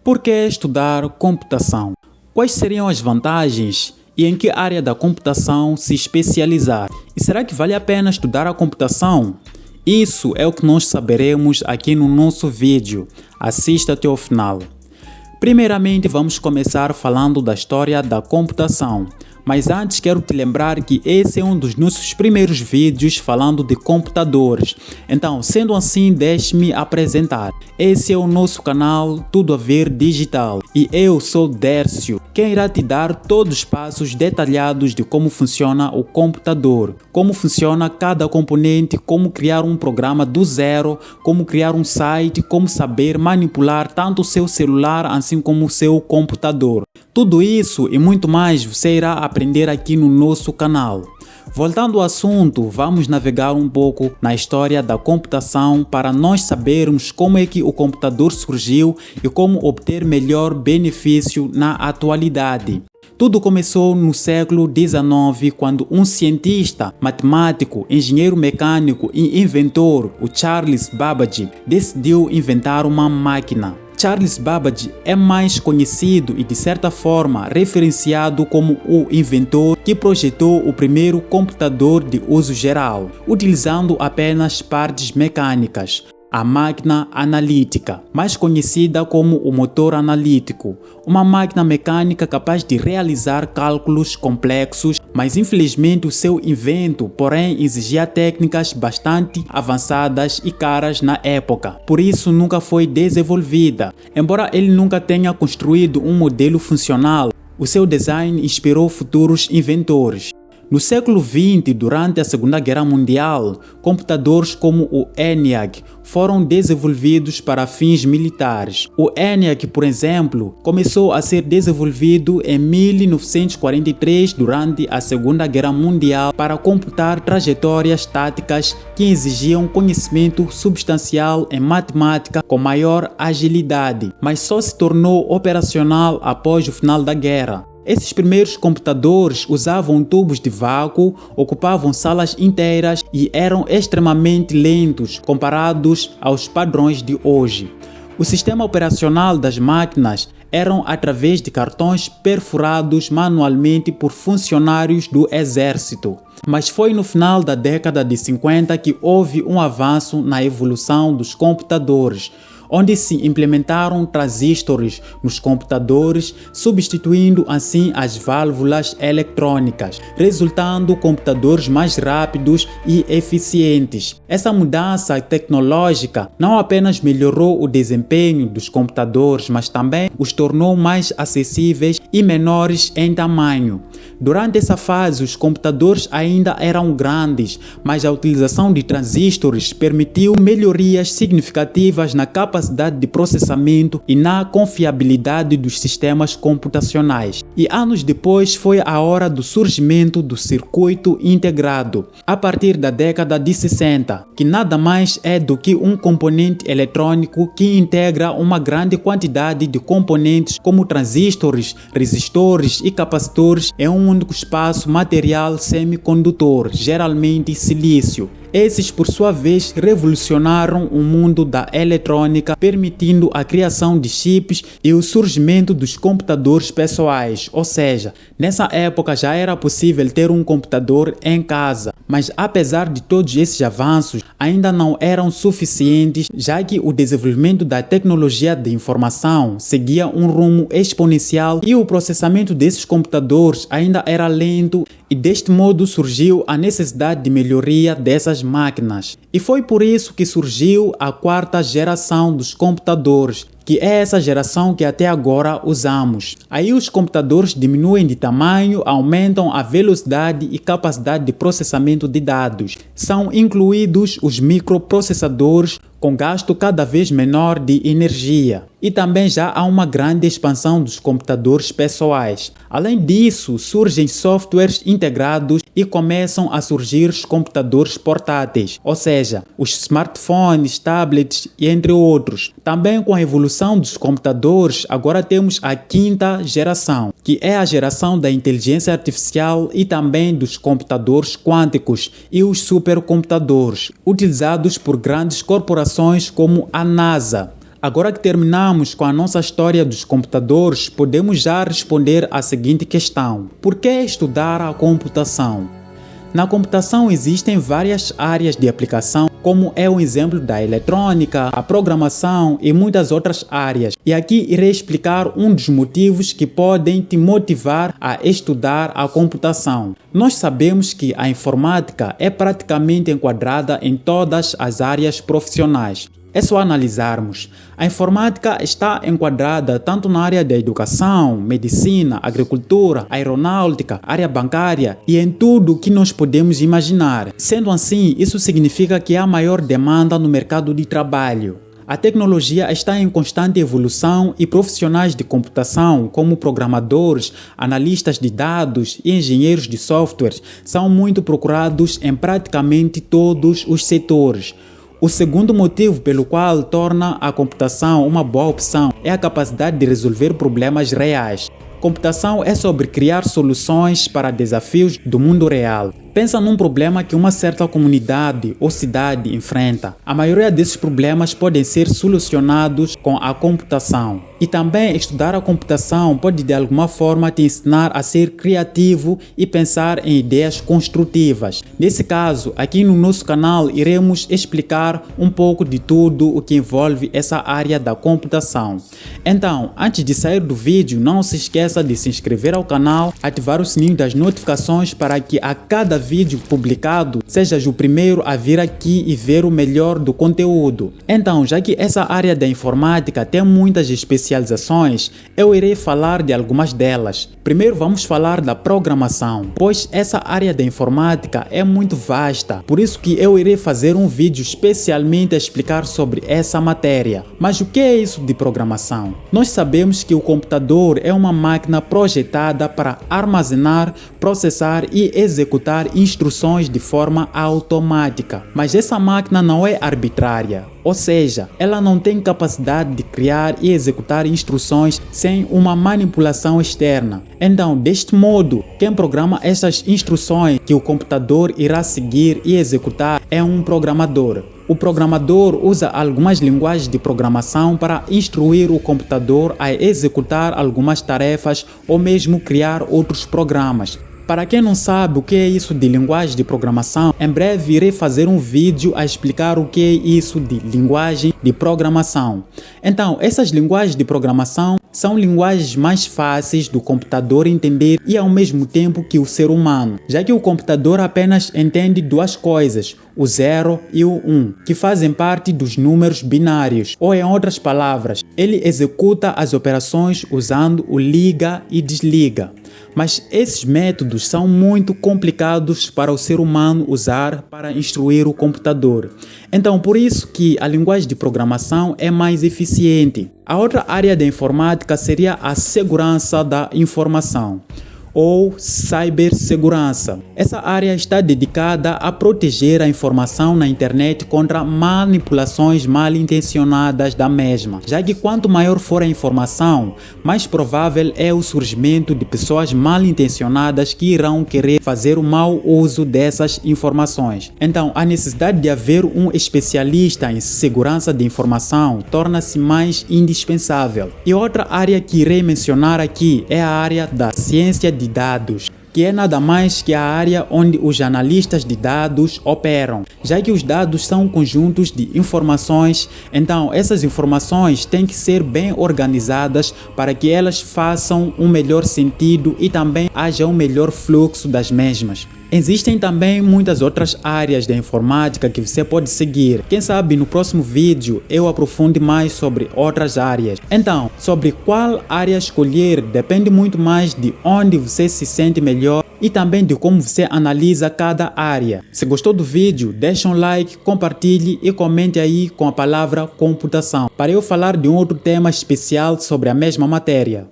Por que estudar computação? Quais seriam as vantagens e em que área da computação se especializar? E será que vale a pena estudar a computação? Isso é o que nós saberemos aqui no nosso vídeo. Assista até o final. Primeiramente, vamos começar falando da história da computação. Mas antes quero te lembrar que esse é um dos nossos primeiros vídeos falando de computadores. Então, sendo assim, deixe-me apresentar. Esse é o nosso canal Tudo a Ver Digital e eu sou Dércio, quem irá te dar todos os passos detalhados de como funciona o computador, como funciona cada componente, como criar um programa do zero, como criar um site, como saber manipular tanto o seu celular assim como o seu computador. Tudo isso e muito mais você irá aprender aqui no nosso canal. Voltando ao assunto, vamos navegar um pouco na história da computação para nós sabermos como é que o computador surgiu e como obter melhor benefício na atualidade. Tudo começou no século XIX, quando um cientista, matemático, engenheiro mecânico e inventor, o Charles Babbage, decidiu inventar uma máquina. Charles Babbage é mais conhecido e de certa forma referenciado como o inventor que projetou o primeiro computador de uso geral, utilizando apenas partes mecânicas. A máquina analítica, mais conhecida como o motor analítico, uma máquina mecânica capaz de realizar cálculos complexos, mas infelizmente o seu invento, porém, exigia técnicas bastante avançadas e caras na época, por isso nunca foi desenvolvida. Embora ele nunca tenha construído um modelo funcional, o seu design inspirou futuros inventores. No século XX, durante a Segunda Guerra Mundial, computadores como o ENIAC foram desenvolvidos para fins militares. O ENIAC, por exemplo, começou a ser desenvolvido em 1943 durante a Segunda Guerra Mundial para computar trajetórias táticas que exigiam conhecimento substancial em matemática com maior agilidade, mas só se tornou operacional após o final da guerra. Esses primeiros computadores usavam tubos de vácuo, ocupavam salas inteiras e eram extremamente lentos comparados aos padrões de hoje. O sistema operacional das máquinas eram através de cartões perfurados manualmente por funcionários do exército. Mas foi no final da década de 50 que houve um avanço na evolução dos computadores, onde se implementaram transistores nos computadores, substituindo assim as válvulas eletrônicas, resultando computadores mais rápidos e eficientes. Essa mudança tecnológica não apenas melhorou o desempenho dos computadores, mas também os tornou mais acessíveis e menores em tamanho. Durante essa fase, os computadores ainda eram grandes, mas a utilização de transistores permitiu melhorias significativas na capacidade de processamento e na confiabilidade dos sistemas computacionais. E anos depois foi a hora do surgimento do circuito integrado, a partir da década de 60, que nada mais é do que um componente eletrônico que integra uma grande quantidade de componentes como transistores, resistores e capacitores em um único espaço material semicondutor, geralmente silício. Esses, por sua vez, revolucionaram o mundo da eletrônica, permitindo a criação de chips e o surgimento dos computadores pessoais, ou seja, nessa época já era possível ter um computador em casa. Mas apesar de todos esses avanços, ainda não eram suficientes, já que o desenvolvimento da tecnologia de informação seguia um rumo exponencial e o processamento desses computadores ainda era lento, e deste modo surgiu a necessidade de melhoria dessas máquinas. E foi por isso que surgiu a quarta geração dos computadores, que é essa geração que até agora usamos. Aí os computadores diminuem de tamanho, aumentam a velocidade e capacidade de processamento de dados. São incluídos os microprocessadores, com gasto cada vez menor de energia. E também já há uma grande expansão dos computadores pessoais. Além disso, surgem softwares integrados e começam a surgir os computadores portáteis, ou seja, os smartphones, tablets e entre outros. Também com a evolução dos computadores, agora temos a quinta geração, que é a geração da inteligência artificial e também dos computadores quânticos e os supercomputadores, utilizados por grandes corporações como a NASA. Agora que terminamos com a nossa história dos computadores, podemos já responder à seguinte questão: por que estudar a computação? Na computação existem várias áreas de aplicação, como é o exemplo da eletrônica, a programação e muitas outras áreas. E aqui irei explicar um dos motivos que podem te motivar a estudar a computação. Nós sabemos que a informática é praticamente enquadrada em todas as áreas profissionais. É só analisarmos. A informática está enquadrada tanto na área da educação, medicina, agricultura, aeronáutica, área bancária e em tudo que nós podemos imaginar. Sendo assim, isso significa que há maior demanda no mercado de trabalho. A tecnologia está em constante evolução e profissionais de computação, como programadores, analistas de dados e engenheiros de softwares, são muito procurados em praticamente todos os setores. O segundo motivo pelo qual torna a computação uma boa opção é a capacidade de resolver problemas reais. Computação é sobre criar soluções para desafios do mundo real. Pensa num problema que uma certa comunidade ou cidade enfrenta. A maioria desses problemas podem ser solucionados com a computação. E também estudar a computação pode de alguma forma te ensinar a ser criativo e pensar em ideias construtivas. Nesse caso, aqui no nosso canal iremos explicar um pouco de tudo o que envolve essa área da computação. Então, antes de sair do vídeo, não se esqueça de se inscrever ao canal, ativar o sininho das notificações para que a cada vídeo publicado sejas o primeiro a vir aqui e ver o melhor do conteúdo. Então, já que essa área da informática tem muitas especializações, eu irei falar de algumas delas. Primeiro vamos falar da programação, pois essa área da informática é muito vasta, por isso que eu irei fazer um vídeo especialmente a explicar sobre essa matéria. Mas o que é isso de programação? Nós sabemos que o computador é uma máquina projetada para armazenar, processar e executar instruções de forma automática. Mas essa máquina não é arbitrária, ou seja, ela não tem capacidade de criar e executar instruções sem uma manipulação externa. Então, deste modo, quem programa essas instruções que o computador irá seguir e executar é um programador. O programador usa algumas linguagens de programação para instruir o computador a executar algumas tarefas ou mesmo criar outros programas. Para quem não sabe o que é isso de linguagem de programação, em breve irei fazer um vídeo a explicar o que é isso de linguagem de programação. Então, essas linguagens de programação são linguagens mais fáceis do computador entender e ao mesmo tempo que o ser humano, já que o computador apenas entende duas coisas, o 0 e o 1, que fazem parte dos números binários, ou em outras palavras, ele executa as operações usando o liga e desliga. Mas esses métodos são muito complicados para o ser humano usar para instruir o computador. Então, por isso que a linguagem de programação é mais eficiente. A outra área da informática seria a segurança da informação, ou cibersegurança. Essa área está dedicada a proteger a informação na internet contra manipulações mal intencionadas da mesma, já que quanto maior for a informação, mais provável é o surgimento de pessoas mal intencionadas que irão querer fazer o mau uso dessas informações. Então, a necessidade de haver um especialista em segurança de informação torna-se mais indispensável. E outra área que irei mencionar aqui é a área da ciência de dados, que é nada mais que a área onde os analistas de dados operam, já que os dados são conjuntos de informações, então essas informações têm que ser bem organizadas para que elas façam um melhor sentido e também haja um melhor fluxo das mesmas. Existem também muitas outras áreas da informática que você pode seguir. Quem sabe no próximo vídeo eu aprofunde mais sobre outras áreas. Então, sobre qual área escolher depende muito mais de onde você se sente melhor e também de como você analisa cada área. Se gostou do vídeo, deixa um like, compartilhe e comente aí com a palavra computação, para eu falar de um outro tema especial sobre a mesma matéria.